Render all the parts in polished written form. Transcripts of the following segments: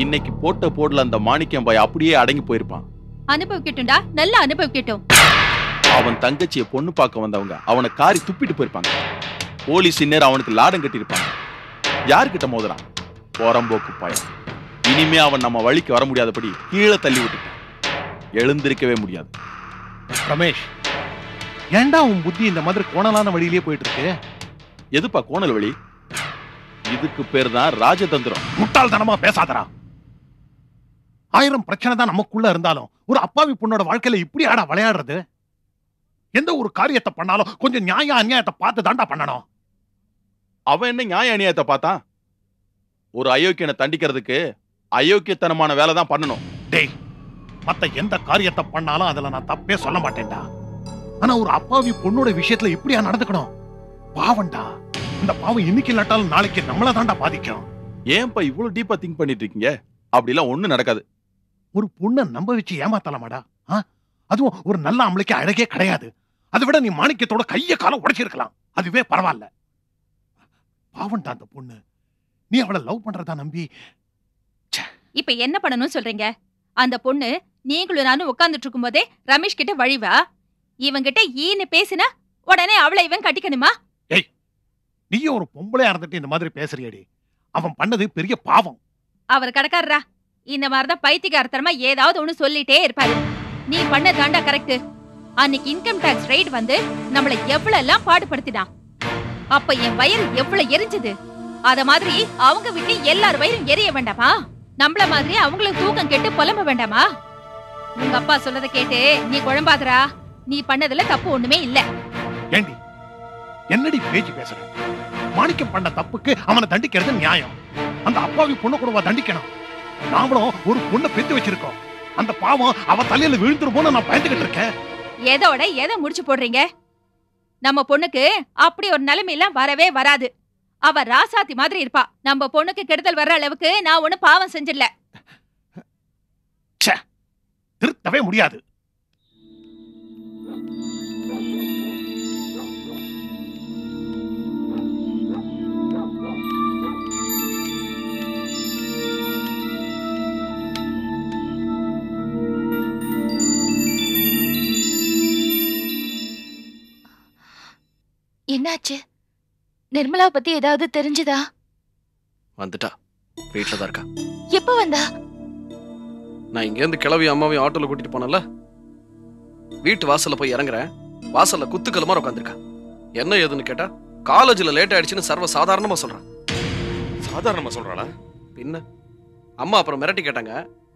இன்னைக்கு போட்ட போடல அந்த மாணிக்கம் பாய் அப்படியே அடங்கி போயிருப்பான். அனுபவிக்கட்டும்டா, நல்லா அனுபவிக்கட்டும். அவன் தங்கச்சியை பொண்ணு பார்க்க வந்தவங்க அவனை காரி துப்பிட்டு போயிருப்பாங்க. போலீஸ் நேரம் அவனுக்கு லாடம் கட்டியிருப்பாங்க. யாருக்கிட்ட மோதுறான்? போறம்போக்கு பயம். இனிமே அவன் நம்ம வழிக்கு வர முடியாதபடி கீழே தள்ளி விட்டுட்டான். எழுந்திருக்கவே முடியாது. ரமேஷ், ஏண்டா உன் புத்தி இந்த மாதிரி கோணலான வழியிலேயே போயிட்டு இருக்கு? எதுப்பா கோணல் வழி? இதுக்கு பேர் தான் ராஜதந்திரம். முட்டாள்தனமா பேசாதடா. 1000 பிரச்சனை தான் நமக்குள்ள இருந்தாலும் ஒரு அப்பாவி பொண்ணோட வாழ்க்கையில இப்படி ஆடா விளையாடுறது? எந்த ஒரு காரியத்தை பண்ணாலும் கொஞ்சம் நியாய அநியாயத்தை பார்த்து தாண்டா பண்ணணும். அவன் என்ன நியாய அநியாயத்தை பார்த்தான்? ஒரு அயோக்கியனை தண்டிக்கிறதுக்கு அயோக்கியத்தனமான வேலை தான் பண்ணணும். டேய், மத்த எந்த காரியத்தை பண்ணாலும் அதுல நான் தப்பே சொல்ல மாட்டேன்டா. ஆனா ஒரு அப்பாவி பொண்ணோட விஷயத்துல இப்படியா நடந்துக்கணும்? பாவம்டா. இந்த பாவம் இன்னைக்கு இல்லாட்டாலும் நாளைக்கு நம்மள தாண்டா பாதிக்கும். ஏன்பா இவ்வளவு டீப்பா திங்க் பண்ணிட்டு இருக்கீங்க? அப்படிலாம் ஒண்ணு நடக்காது. ஒரு பொண்ணை நம்ப வச்சு ஏமாத்தலாமாடா? அதுவும் ஒரு நல்ல ஆம்பளைக்கு அழகே கிடையாது. அதை விட நீ மாணிக்கத்தோட கைய காலம் உடைச்சிருக்கலாம், அதுவே பரவாயில்ல. பாவம்டா அந்த பொண்ணு. நீ அவளை லவ் பண்றதா நம்பி. இப்ப என்ன பண்ணணும் சொல்றீங்க? அந்த பொண்ணு நீங்களும் நானும் உட்கார்ந்துட்டு இருக்கும் போதே ரமேஷ் கிட்ட வழிவா? இவங்கிட்ட ஈன்னு பேசினா உடனே அவளை இவன் கட்டிக்கணுமா? ஏய், நீயும் ஒரு பொம்பளையா இருந்துட்டு இந்த மாதிரி பேசுறியடி. அவன் பண்ணது பெரிய பாவம். அவர் கடக்காரரா, இந்த மாதிரிதான் பைத்தியக்காரத்தனமா ஏதாவது ஒண்ணு சொல்லிட்டே இருப்பாரு. நீ பண்ண தாண்டா கரெக்ட். அன்னைக்கு இன்கம் டாக்ஸ் ரைட் வந்து நம்மள எவ்வளவு எல்லாம் பாடுபடுத்தினான். அப்ப என் வயிறு எவ்வளவு எரிஞ்சது. அத மாதிரி அவங்க விட்டு எல்லார் வயிறும் எரிய வேண்டாமா? நம்மள மாதிரி அவங்களுக்கு தூக்கம் கெட்டு புலம்ப வேண்டாமா? உங்க அப்பா சொல்லத கேட்டு நீ குழம்பாதரா. நீ பண்ணதுல தப்பு ஒண்ணுமே இல்ல. ஏண்டி என்னடி பேச்சு பேசுற? மாணிக்கம் பண்ண தப்புக்கு அவனை தண்டிக்கிறது நியாயம். அந்த அப்பாவி பொண்ணு கூடவா தண்டிக்கணும்? நாமளும் ஒரு பொண்ணை பெத்து வச்சிருக்கோம். அந்த பாவம் அவ தலையில விழுந்துருமோன்னு நான் பயந்துகிட்டு இருக்கேன். எதோட எதை முடிச்சு போடுறீங்க? நம்ம பொண்ணுக்கு அப்படி ஒரு நிலைமை எல்லாம் வரவே வராது. அவ ராசாத்தி மாதிரி இருப்பா. நம்ம பொண்ணுக்கு கெடுதல் வர்ற அளவுக்கு நான் ஒண்ணு பாவம் செஞ்சிடல. திருத்தவே முடியாது. என்னாச்சு? நிர்மலா பத்தி ஏதாவது தெரிஞ்சுதா? வந்துட்டா, வீட்டுல தான் இருக்கா. எப்ப வந்தா? நான் இங்க இருந்து கிளவி அம்மாவையும் ஆட்டோல கூட்டிட்டு போனல, வீட்டு வாசல்ல போய் இறங்குறேன். வாசல்ல குத்துக்கலுமா உட்காந்துருக்கா. என்ன ஏதுன்னு கேட்டா காலேஜ்ல லேட் ஆயிடுச்சுன்னு சர்வ சாதாரணமா சொல்றான். சாதாரணமா சொல்றாளா? பின்ன அம்மா அப்புறம் மிரட்டி கேட்டாங்க.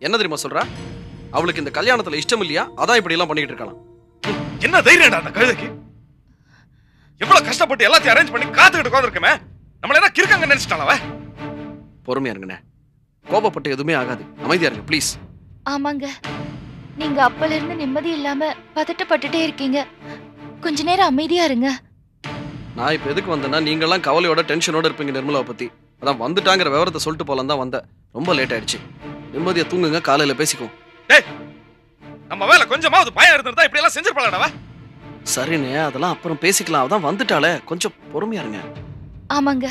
என்ன தெரியுமா சொல்றா? அவளுக்கு இந்த கல்யாணத்துல இஷ்டம் இல்லையா, அதான் இப்படி எல்லாம் பண்ணிட்டு இருக்கலாம். என்ன தைரியம்டா அந்த கழுதைக்கு? எவ்வளவு கஷ்டப்பட்டு எல்லாத்தையும் அரேஞ்ச் பண்ணி காத்துக்கிட்டு உட்கார்ந்திருக்கமே, நம்மள என்ன கிறுக்கங்க நினைச்சிட்டாளவ? பொறுமையா இருங்கண்ணே, கோபப்பட்டு எதுவுமே ஆகாது. அமைதியா இருங்க ப்ளீஸ். ஆமாங்க, நீங்க அப்பல இருந்து நிம்மதி இல்லாம பதட்டப்பட்டுட்டே இருக்கீங்க. கொஞ்ச நேரம் அமைதியா இருங்க. நான் இப்ப எதுக்கு வந்தேன்னா, நீங்க எல்லாம் கவலையோட டென்ஷனோட இருப்பீங்க நிர்மலாவை பத்தி. அதான் வந்துட்டாங்கிற விவரத்தை சொல்லிட்டு போலாம் தான் வந்தேன். ரொம்ப லேட் ஆயிடுச்சு. நிம்மதியா தூங்குங்க, காலையில பேசிக்குவோம். டேய், நம்ம வேலை கொஞ்சமாவது பயம் இருந்திருந்தா இப்படி எல்லாம் செஞ்சிருப்பாளடா. சரிண்ணே, அதெல்லாம் அப்புறம் பேசிக்கலாம். அதான் வந்துட்டாளே, கொஞ்சம் பொறுமையா இருங்க. ஆமாங்க,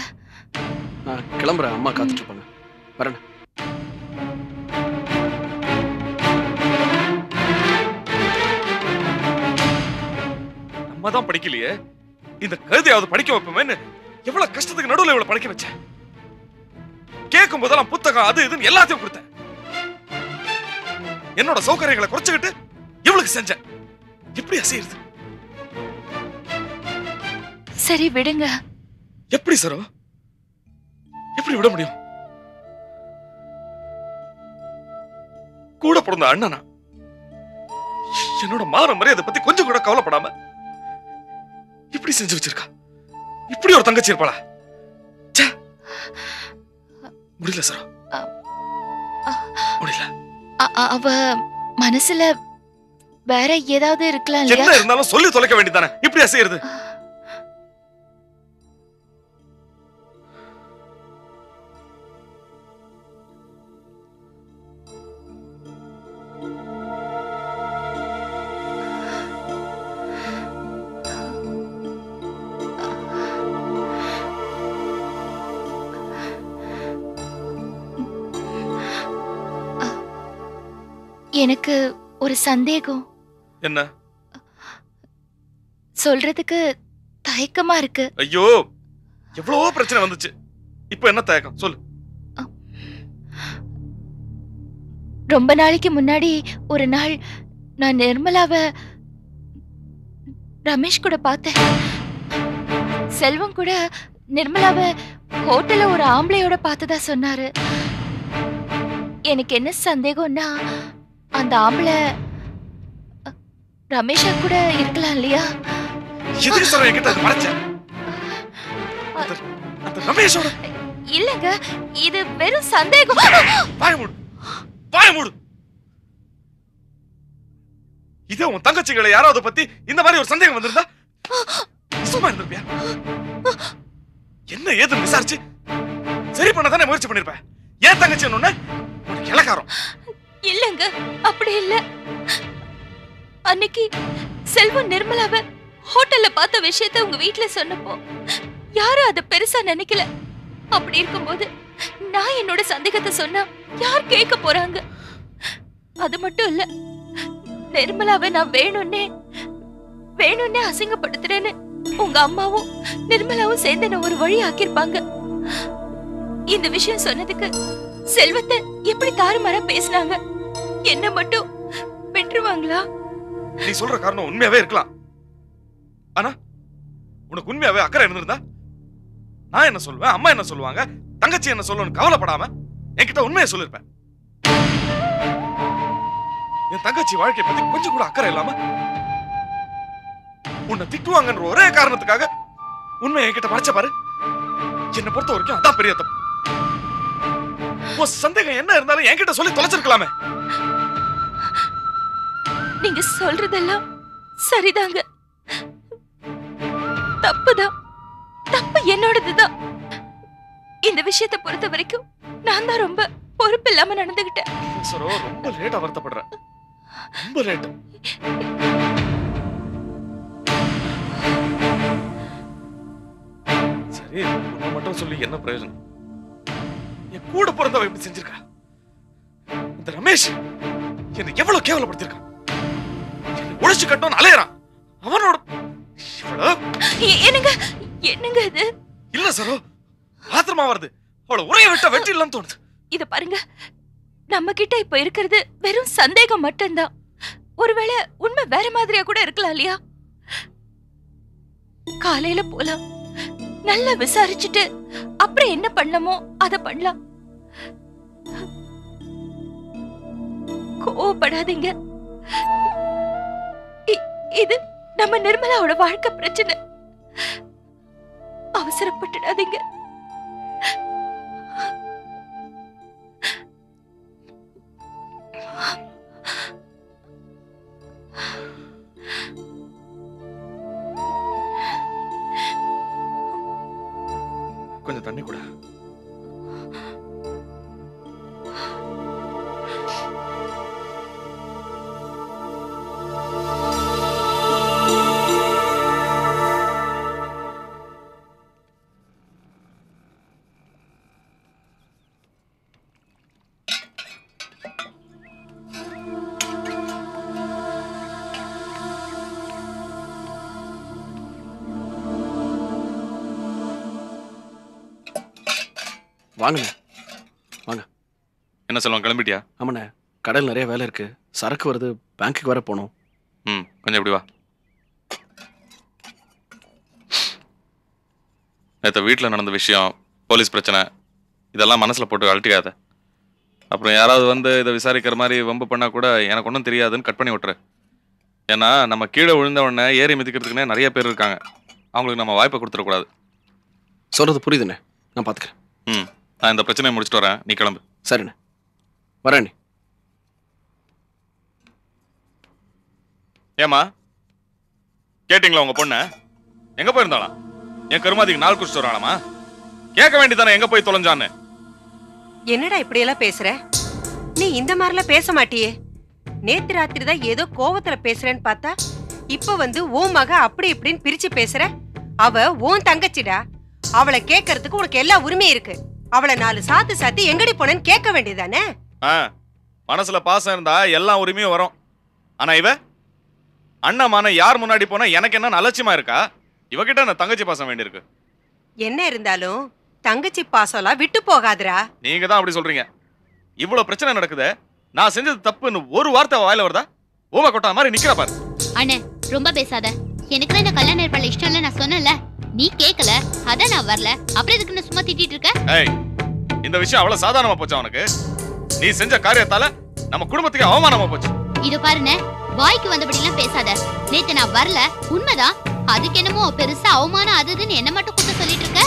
நான் கிளம்புறேன். அம்மா காத்துட்டு இருப்பாங்க. வரேன். நம்ம தான் படிக்கலையே, இந்த கழுதையாவது படிக்க வைப்போமேன்னு எவ்வளவு கஷ்டத்துக்கு நடுவில் இவ்வளவு படிக்க வச்சேன். கேட்கும் போதெல்லாம் புத்தகம் அது இதுன்னு எல்லாத்தையும் கொடுத்தேன். என்னோட சௌகரியங்களை குறைச்சுக்கிட்டு இவளுக்கு செஞ்சேன். எப்படி அசையுது? சரி விடுங்க. எப்படி சரோ? எப்படி விட முடியும்? கூட பிறந்த அண்ணனா என்னோட மான மரியாதை பத்தி கொஞ்சம் கூட கவலைப்படாம இப்படி செஞ்சு வச்சிருக்கா. இப்படி ஒரு தங்கச்சி இருப்பாளா? முடியல சரோ, முடியல. அவ மனசுல வேற ஏதாவது இருக்கலாம். என்ன இருந்தாலும் சொல்லி தொலைக்க வேண்டியதானே? இப்படி அசையுது. எனக்கு ஒரு சந்தேகம். என்ன? சொல்றதுக்கு தயக்கமா இருக்கு. ஐயோ, எவ்வளவோ பிரச்சனை வந்துச்சு, இப்போ என்ன தயக்கம் சொல்லு. ரொம்ப நாளைக்கு முன்னாடி ஒரு நாள் நான் நிர்மலாவை ரமேஷ் கூட பார்த்தேன். செல்வம் கூட நிர்மலாவை ஹோட்டல்ல ஒரு ஆம்பளையோட பார்த்ததா சொன்னாரு. எனக்கு என்ன சந்தேகம்னா, அந்த ஆம்பளை ரமேஷா கூட இருக்கலாம் இல்லையா? எதுக்கு சொல்ற என்கிட்ட அது மறைச்ச? அந்த ரமேஷோட இல்லங்க, இது வெறும் சந்தேகம். வாய மூடு, வாய மூடு. இதே உன் தங்கச்சிகளை யாராவது பத்தி இந்த மாதிரி ஒரு சந்தேகம் வந்திருந்தா சும்மா இருந்திருப்பியா? என்ன ஏதுன்னு விசாரிச்சு சரி பண்ண தானே முயற்சி பண்ணிருப்ப. ஏன் தங்கச்சி உனக்கு இலக்காரம்? இல்லங்க, அப்படி இல்ல. அன்னைக்கு செல்வம் நிர்மலாவை ஹோட்டல்ல பார்த்த விஷயத்தை உங்க வீட்டுல சொன்னப்போ யாரும் அத பெருசா நினைக்கல. அப்படி இருக்கும்போது நான் என்னோட சந்தேகத்தை சொன்னா யார் கேட்க போறாங்க? அது மட்டும் இல்ல, நிர்மலாவை நான் வேணும்னே அசிங்கப்படுத்துறேன்னு உங்க அம்மாவும் நிர்மலாவும் சேர்ந்து என்ன ஒரு வழி ஆக்கிருப்பாங்க. இந்த விஷயம் சொன்னதுக்கு செல்வத்தை எப்படி தாறுமாறா பேசினாங்க? என்ன மட்டும் விட்டுருவாங்களா? நீ சொல்ற காரணம் உண்மையாவே இருக்கலாம். ஆனா உனக்கு உண்மையாவே அக்கறை இருந்திருந்தா நான் என்ன சொல்லுவேன், அம்மா என்ன சொல்லுவாங்க, தங்கச்சி என்ன சொல்லுன்னு கவலைப்படாம என்கிட்ட உண்மையை சொல்லிருப்பேன். என் தங்கச்சி வாழ்க்கையை பத்தி கொஞ்சம் கூட அக்கறை இல்லாம உன்னை திட்டுவாங்கன்ற ஒரே காரணத்துக்காக உண்மையை என்கிட்ட மறைச்ச பாரு. என்னை பொறுத்த வரைக்கும் அதான் பெரிய தப்பு. சந்தேகம் என்ன இருந்தாலும் என்கிட்ட சொல்லி தொலைச்சிருக்கலாமே. நீங்க சொல்றதெல்லாம் சரிதாங்க. தப்புதான், தப்பு என்னோடதுதான். இந்த விஷயத்தை பொறுத்த வரைக்கும் நான் தான் ரொம்ப பொறுப்பு இல்லாம நடந்துகிட்டேன். ரொம்ப லேட்டா வருத்தப்படுறேன், ரொம்ப லேட். சரி, உன்னை மட்டும் சொல்லி என்ன பிரயோஜனம்? என் கூட பிறந்தவ எப்படி செஞ்சிருக்கா? இந்த ரமேஷ் என்ன எவ்வளவு கேவலப்படுத்திருக்கான். ஒழிச்சு கட்டணும் அலையறான். அவனோட என்னங்க என்னங்க இது? இல்ல சரோ, ஆத்திரமா வருது. அவளை உரைய விட்ட வெற்றி இல்லன்னு தோணுது. இத பாருங்க, நம்ம கிட்ட இப்ப இருக்கிறது வெறும் சந்தேகம் மட்டும்தான். ஒருவேளை உண்மை வேற மாதிரியா கூட இருக்கலாம் இல்லையா? காலையில போலாம், நல்லா விசாரிச்சுட்டு அப்புறம் என்ன பண்ணணுமோ அத பண்ணலாம். கோவப்படாதீங்க, இது நம்ம நிர்மலாவோட வாழ்க்கை பிரச்சனை. அவசரப்பட்டுடாதீங்க. கொஞ்சம் தண்ணி கூட. வாங்கண்ணே, வாங்க. என்ன சொல்லுவாங்க, கிளம்பிட்டியா? ஆமாண்ணே, கடையில் நிறைய வேலை இருக்கு, சரக்கு வருது, பேங்க்குக்கு வர போகணும். கொஞ்சம் இப்படி வா. நேற்று வீட்டில் நடந்த விஷயம், போலீஸ் பிரச்சனை, இதெல்லாம் மனசில் போட்டு அழட்டிக்காத. அப்புறம் யாராவது வந்து இதை விசாரிக்கிற மாதிரி வம்பு பண்ணால் கூட எனக்கு ஒன்றும் தெரியாதுன்னு கட் பண்ணி விட்டுரு. ஏன்னா நம்ம கீழே விழுந்த உடனே ஏறி மிதிக்கிறதுக்குன்னே நிறைய பேர் இருக்காங்க. அவங்களுக்கு நம்ம வாய்ப்பை கொடுத்துடக்கூடாது. சொல்கிறது புரியுதுண்ணே, நான் பார்த்துக்கிறேன். நான் இந்த பிரச்சனையை முடிச்சுட்டு வரேன், நீ கிளம்பு. சரிண்ணே, வரேண்ணே. ஏமா கேட்டீங்களா உங்க பொண்ண எங்க போயிருந்தாலாம்? என் கருமாதிக்கு நாள் குடிச்சிட்டு வரானாமா? கேட்க வேண்டியதானே எங்க போய் தொலைஞ்சான்னு. என்னடா இப்படி எல்லாம் பேசுற? நீ இந்த மாதிரிலாம் பேச மாட்டியே. நேத்து ராத்திரி தான் ஏதோ கோவத்துல பேசுறேன்னு பார்த்தா இப்ப வந்து உன் மக அப்படி இப்படின்னு பிரிச்சு பேசுற. அவ உன் தங்கச்சிடா, அவளை கேட்கறதுக்கு உனக்கு எல்லா உரிமையும் இருக்கு. அவளை 4 சாத்து எங்கடி போனேன்னு கேட்க வேண்டியதானே? மனசுல பாசம் இருந்தா எல்லா உரிமையும் வரும். ஆனா இவ அண்ணமான யார் முன்னாடி போனா எனக்கு என்ன அலட்சியமா இருக்கா? இவகிட்ட நான் தங்கச்சி பாசம் வேண்டியிருக்கு. என்ன இருந்தாலும் தங்கச்சி பாசம்லாம் விட்டு போகாதுரா. நீங்க தான் அப்படி சொல்றீங்க. இவ்வளவு பிரச்சனை நடக்குது, நான் செஞ்சது தப்புன்னு ஒரு வார்த்தை வாயில வருதா? ஓம கொட்டா மாதிரி நிக்கிற பாரு. அண்ணே ரொம்ப பேசாத. எனக்கு தான் இந்த கல்யாண ஏற்பாடு இஷ்டம் இல்ல நான் சொன்னேன்ல. நீ கேட்கல, அதான் நான் வரல. அப்புறம் எதுக்கு நான் சும்மா திட்டிட்டு இருக்க? ஏய், இந்த விஷயம் அவ்வளவு சாதாரணமா போச்சு அவனுக்கு? நீ செஞ்ச காரியத்தால நம்ம குடும்பத்துக்கு அவமானமா போச்சு. இது பாருண்ணே, வாய்க்கு வந்தபடிலாம் பேசாத. நேத்து நான் வரல உண்மைதான். அதுக்கு என்னமோ பெருசா அவமானம் அதுன்னு என்ன மட்டும் குத்த சொல்லிட்டு இருக்க?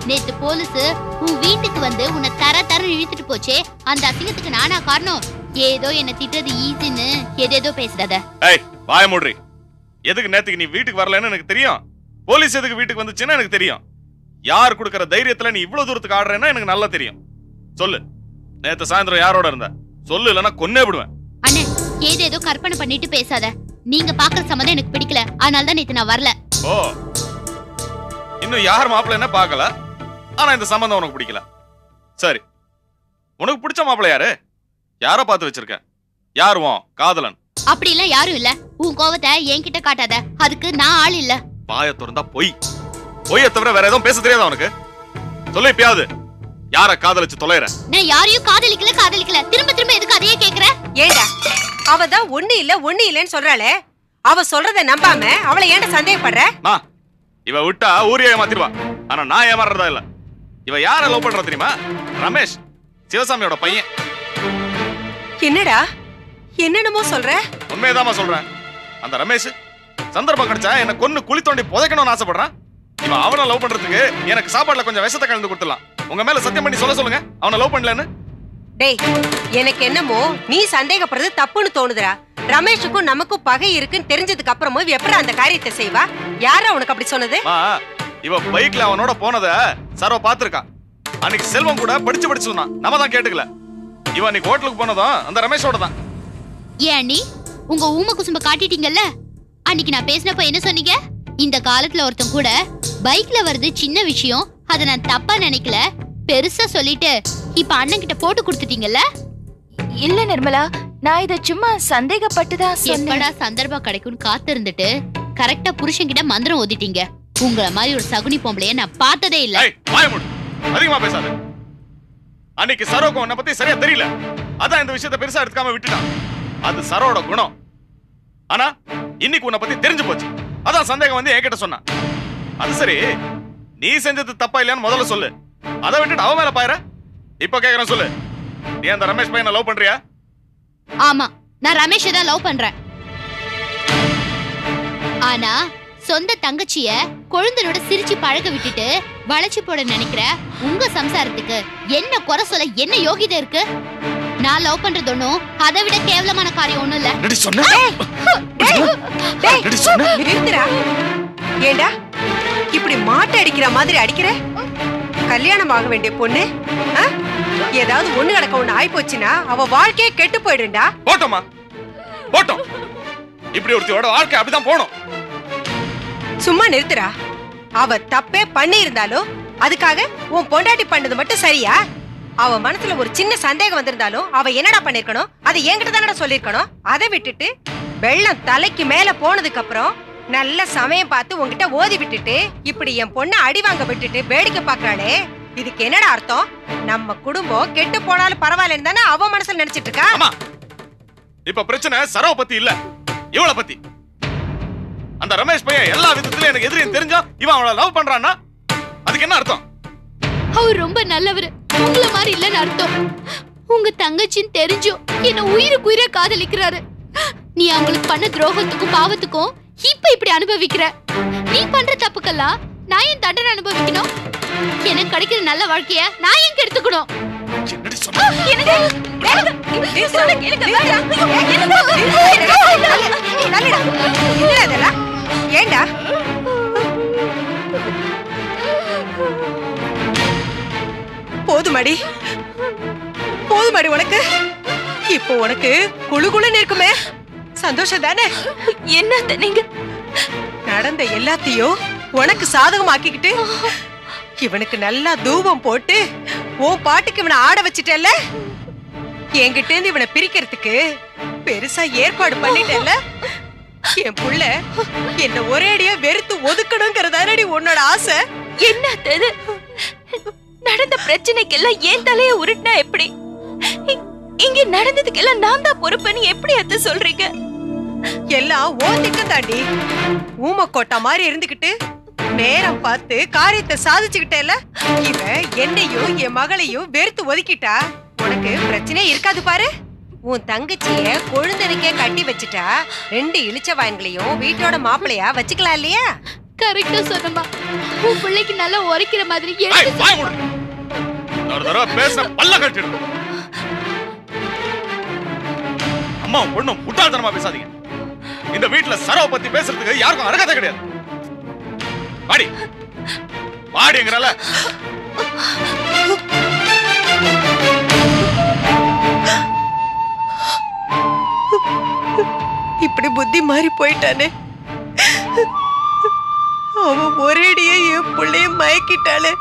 நேத்து போலீஸ் உன் வீட்டுக்கு வந்து உன்னை தர இழுத்துட்டு போச்சே, அந்த அசிங்கத்துக்கு நானா காரணம்? ஏதோ என்ன திட்டுறது ஈஸின்னு ஏதேதோ பேசுறத. ஏய், வாய மூடுறி. எதுக்கு நேத்துக்கு நீ வீட்டுக்கு வரலன்னு எனக்கு தெரியும். போலீஸ் எதுக்கு வீட்டுக்கு வந்துச்சுன்னு எனக்கு தெரியும். யார் கொடுக்கற தைரியத்துல நீ இவ்வளவு தூரத்துக்கு ஆடுறேன்னா எனக்கு நல்லா தெரியும். சொல்லு, நேத்து சாயந்தரம் யாரோட இருந்த? சொல்லு, இல்லைன்னா கொன்னே விடுவேன். அண்ணே, ஏதேதோ கற்பனை பண்ணிட்டு பேசாத. நீங்க பாக்குற சம்மதம் எனக்கு பிடிக்கல, அதனால தான் நேத்து நான் வரல. ஓ, இன்னும் யார் மாப்பிள்ள என்ன பாக்கல, ஆனா இந்த சம்பந்தம் உனக்கு பிடிக்கல. சரி, உனக்கு பிடிச்ச மாப்பிள்ள யாரு? யார பார்த்து வச்சிருக்க? யாருவோம் காதலன்? அப்படி எல்லாம் யாரும் இல்ல. உன் கோவத்தை என்கிட்ட காட்டாத, அதுக்கு நான் ஆள் இல்ல. பாய திறந்தா பொய். பொய்ய தவிர வேற எதுவும் பேச தெரியாதா உனக்கு? சொல்லு, இப்பயாவது யார காதலிச்சு தொலைற? நான் யாரையும் காதலிக்கல. திரும்ப எதுக்கு அதையே கேக்குற? ஏண்டா அவ தான் ஒண்ணு இல்லன்னு சொல்றாளே, அவ சொல்றத நம்பாம அவளை ஏன்டா சந்தேகப்படுற? மா, இவ விட்டா ஊரையே ஏமாத்திடுவா. ஆனா நான் ஏமாறதா இல்ல. இவ யார லவ் பண்றா தெரியுமா? ரமேஷ், சிவசாமியோட பையன். என்னடா என்னென்னமோ சொல்ற? உண்மையதாமா சொல்றேன். அந்த ரமேஷ் சந்தர்ப்பம் கிடைச்சா என்ன கொன்னு குழி தோண்டி புதைக்கணும்னு ஆசைப்படுறான். இவன் அவனை லவ் பண்றதுக்கு எனக்கு சாப்பாடுல கொஞ்சம் விஷத்தை கலந்து கொடுத்துடலாம். உங்க மேல சத்தியம் பண்ணி சொல்லுங்க அவனை லவ் பண்ணலன்னு. டேய், எனக்கு என்னமோ நீ சந்தேகப்படுறது தப்புன்னு தோணுதுடா. ரமேஷுக்கும் நமக்கும் பகை இருக்குன்னு தெரிஞ்சதுக்கு அப்புறமும் இவ எப்படி அந்த காரியத்தை செய்வா? யாரா உனக்கு அப்படி சொன்னது? இவ பைக்ல அவனோட போனத சரோ பாத்துருக்கா. அன்னைக்கு செல்வம் கூட படிச்சு சொன்னான். நம்ம தான் கேட்டுக்கல. இவன் அன்னைக்கு ஹோட்டலுக்கு போனதும் அந்த ரமேஷோட தான். ஏன் நீ உங்க ஊம குசும்ப காட்டிட்டீங்கல்ல? அன்னைக்கு நான் பேசினப்ப என்ன சொன்னீங்க? இந்த காலத்துல ஒருத்தன் கூட பைக்ல வருது சின்ன விஷயம், அத நான் தப்பா நினைக்கல, பெருசா சொல்லிட்டு இப்ப அண்ணன் கிட்ட போட்டு கொடுத்துட்டீங்கல்ல? இல்ல நிர்மலா, நான் இத சும்மா சந்தேகப்பட்டுதான் சொன்னேன். எப்படா சந்தர்ப்பம் கிடைக்கும்னு காத்து இருந்துட்டு கரெக்டா புருஷன் கிட்ட மந்திரம் ஓதிட்டீங்க. உங்கள மாதிரி ஒரு சகுனி பொம்பளைய நான் பார்த்ததே இல்ல. அதிகமா பேசாத. அன்னைக்கு சரோக்கு உன்னை பத்தி சரியா தெரியல, அதான் இந்த விஷயத்தை பெருசா எடுத்துக்காம விட்டுட்டான். அது சரோட குணம். ஆனா இன்னைக்கு உன்னை பத்தி தெரிஞ்சு போச்சு, அதான் சந்தேகம் வந்து என்கிட்ட சொன்னான். அது சரி, நீ செஞ்சது தப்பா இல்லையான்னு முதல்ல சொல்லு. அதை விட்டுட்டு அவ மேல பாயிர. இப்ப கேக்குறேன், சொல்லு, நீ அந்த ரமேஷ் பையனை லவ் பண்றியா? ஆமா, நான் ரமேஷை தான் லவ் பண்றேன். ஆனா சொந்த தங்கச்சிய கொழுந்தனோட சிரிச்சு பழக விட்டுட்டு வளைச்சு போட நினைக்கிற உங்க சம்சாரத்துக்கு என்ன குறை சொல்ல என்ன யோகிதை இருக்கு? நான் லவ் பண்றது ஒண்ணும் அதை விட கேவலமான காரியம் ஒண்ணும் இல்ல. ஏண்டா இப்படி மாட்டை அடிக்கிற மாதிரி அடிக்கிற? கல்யாணம் ஆக வேண்டிய பொண்ணு ஏதாவது ஒண்ணு கிடக்க ஒண்ணு ஆயி போச்சுன்னா அவ வாழ்க்கையே கெட்டு போயிடுண்டா. போட்டோமா போட்டோம். இப்படி ஒருத்தியோட வாழ்க்கை அப்படிதான் போனோம். சும்மா நிறுத்துறா. அவ தப்பே பண்ணி இருந்தாலும் அதுக்காக உன் பொண்டாட்டி பண்ணது மட்டும் சரியா? அவ மனசுல ஒரு சின்ன சந்தேகம் வந்திருந்தாலும் அவ என்னடா பண்ணிருக்கணும்? அதை என்கிட்ட தானடா சொல்லிருக்கணும். அதை விட்டுட்டு வெள்ளம் தலைக்கு மேல போனதுக்கு அப்புறம் நல்ல சமயம் பார்த்து உன்கிட்ட ஓதி விட்டுட்டு இப்படி என் பொண்ணை அடி வாங்க விட்டுட்டு வேடிக்கை பாக்குறாளே, இதுக்கு என்னடா அர்த்தம்? நம்ம குடும்பம் கெட்டு போனாலும் பரவாயில்லன்னு தானே அவ மனசுல நினைச்சிட்டு இருக்கா. இப்ப பிரச்சனை சரவ பத்தி இல்ல, இவள பத்தி. அந்த ரமேஷ் பையன் எல்லா விதத்திலும் எனக்கு எதிரின்னு தெரிஞ்சா இவன் அவளை லவ் பண்றான்னா அதுக்கு என்ன அர்த்தம்? அவர் ரொம்ப நல்லவர், உங்கள மாதிரி இல்லன்னு அர்த்தம். உங்க தங்கச்சின்னு தெரிஞ்சும் என்ன உயிருக்கு உயிரை காதலிக்கிறாரு. நீ அவங்களுக்கு பண்ண துரோகத்துக்கும் பாவத்துக்கும் இப்ப இப்படி அனுபவிக்கிற. நீ பண்ற தப்புக்கெல்லாம் நான் ஏன் தண்டனை அனுபவிக்கணும்? எனக்கு கிடைக்கிற நல்ல வாழ்க்கைய நான் ஏன் கெடுத்துக்கணும்? ஏண்டா போதுமடி போதுமடி உனக்கு. இப்போ உனக்கு குழு குழுன்னு இருக்குமே, சந்தோஷம் தானே? என்ன நீங்க நடந்த எல்லாத்தையும் உனக்கு சாதகமாக்கிக்கிட்டு இவனுக்கு நல்லா தூபம் போட்டு ஓ பாட்டுக்கு இவனை ஆட வச்சிட்டல்ல. என்கிட்ட இருந்து இவனை பிரிக்கிறதுக்கு பெருசா ஏற்பாடு பண்ணிட்டேன்ல. என் புள்ள என்ன ஒரே அடியா வெறுத்து ஒதுக்கணுங்கிறதானடி உன்னோட ஆசை. என்ன அது? நடந்த பிரச்சனைக்கெல்லாம் ஏன் தலைய உருட்டினா எப்படி? இங்க நடந்ததுக்கெல்லாம் நான் தான் பொறுப்புன்னு எப்படி அத்தை சொல்றீங்க? எல்லாம் ஓ திட்டம் தாண்டி. ஊமக்கோட்டா மாதிரி இருந்துகிட்டு நேரம் பார்த்து காரியத்தை சாதிச்சுக்கிட்டேல. இவ என்னையும் என் மகளையும் வெறுத்து ஒதுக்கிட்டா உனக்கு பிரச்சனை இருக்காது பாரு. உன் தங்கச்சிய கொழுந்தனுக்கே கட்டி வச்சுட்டா 2 இளிச்ச வாயன்களையும் வீட்டோட மாப்பிளையா வச்சுக்கலாம் இல்லையா? கரெக்டா சொன்னமா. உன் பிள்ளைக்கு நல்லா உரைக்கிற மாதிரி அம்மா பொண்ணும் முட்டாள்தனமா பேசாதீங்க. இந்த வீட்டுல சரவ பத்தி பேசுறதுக்கு யாருக்கும் அருகதை கிடையாது. வாடி வாடிங்கறல. இப்படி புத்தி மாறி போயிட்டானே. அவன் ஒரேடியே என் பிள்ளைய மயக்கிட்டாளே.